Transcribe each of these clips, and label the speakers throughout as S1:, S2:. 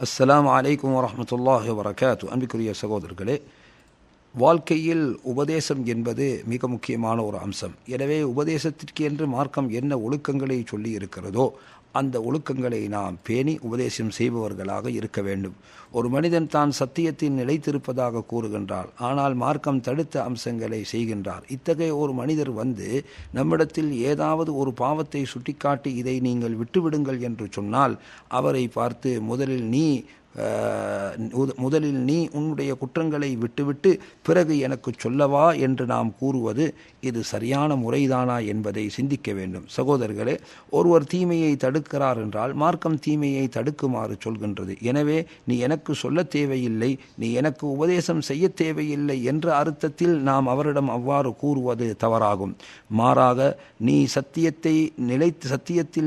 S1: அஸ்ஸலாமு அலைக்கும் வரஹ்மத்துல்லாஹி வபரகாத்து. அன்பிற்குரிய சகோதரர்களே, வாழ்க்கையில் உபதேசம் என்பது மிக முக்கியமான ஒரு அம்சம். எனவே உபதேசத்திற்கு என்று மார்க்கம் என்ன ஒழுக்கங்களை சொல்லி இருக்கிறதோ அந்த ஒழுக்கங்களை நாம் பேணி உபதேசம் செய்பவர்களாக இருக்க வேண்டும். ஒரு மனிதன் தான் சத்தியத்தில் நிலைத்திருப்பதாக கூறுகின்றார், ஆனால் மார்க்கம் தடுத்த அம்சங்களை செய்கின்றார். இத்தகைய ஒரு மனிதர் நம்மிடத்தில் ஏதாவது ஒரு பாவத்தை சுட்டிக்காட்டி இதை நீங்கள் விட்டுவிடுங்கள் என்று சொன்னால் அவரை பார்த்து முதலில் நீ உன்னுடைய குற்றங்களை விட்டுவிட்டு பிறகு எனக்கு சொல்லவா என்று நாம் கூறுவது இது சரியான முறைதானா என்பதை சிந்திக்க வேண்டும். சகோதரர்களே, ஒருவர் தீமையை தடுக்கிறார் என்றால் மார்க்கம் தீமையை தடுக்குமாறு சொல்கின்றது. எனவே நீ எனக்கு சொல்ல தேவையில்லை, நீ எனக்கு உபதேசம் செய்ய தேவையில்லை என்ற அர்த்தத்தில் நாம் அவரிடம் அவ்வாறு கூறுவது தவறாகும். மாறாக நீ சத்தியத்தில்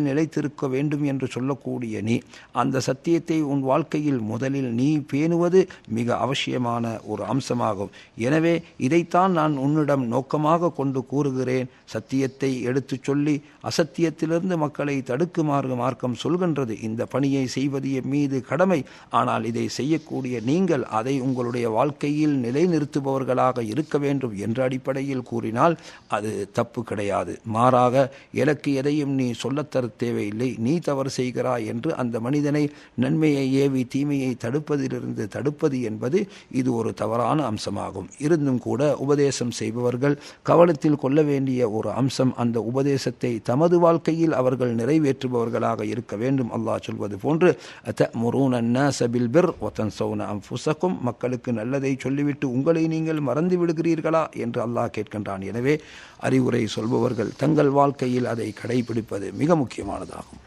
S1: நிலைத்திருக்க வேண்டும் என்று சொல்லக்கூடிய நீ அந்த சத்தியத்தை உன் வாழ்க்கையில் முதலில் நீ பேணுவது மிக அவசியமான ஒரு அம்சமாகும். எனவே இதைத்தான் நான் உன்னிடம் நோக்கமாக கொண்டு கூறுகிறேன். சத்தியத்தை எடுத்து சொல்லி அசத்தியத்திலிருந்து மக்களை தடுக்குமாறு மார்க்கம் சொல்கின்றது. இந்த பணியை செய்வது என் மீது கடமை. ஆனால் இதை செய்யக்கூடிய நீங்கள் அதை உங்களுடைய வாழ்க்கையில் நிலைநிறுத்துபவர்களாக இருக்க வேண்டும் என்ற அடிப்படையில் கூறினால் அது தப்பு கிடையாது. மாறாக எனக்கு எதையும் நீ சொல்லத்தர தேவையில்லை, நீ தவறு செய்கிறாய் என்று அந்த மனிதனை நன்மையை ஏவி தீமையை தடுப்பதிலிருந்து தடுப்பது என்பது இது ஒரு தவறான அம்சமாகும். இருந்தும் கூட உபதேசம் செய்பவர்கள் கவனத்தில் கொள்ள வேண்டிய ஒரு அம்சம், அந்த உபதேசத்தை தமது வாழ்க்கையில் அவர்கள் நிறைவேற்றுபவர்களாக இருக்க வேண்டும். அல்லாஹ் சொல்வது போன்று அத்தமுரூன அன்னாஸ பில் பிர் வ தன்ஸௌன அன்ஃபுஸக்கும், மக்களுக்கு நல்லதை சொல்லிவிட்டு உங்களை நீங்கள் மறந்து விடுகிறீர்களா என்று அல்லாஹ் கேட்கின்றான். எனவே அறிவுரை சொல்பவர்கள் தங்கள் வாழ்க்கையில் அதை கடைபிடிப்பது மிக முக்கியமானதாகும்.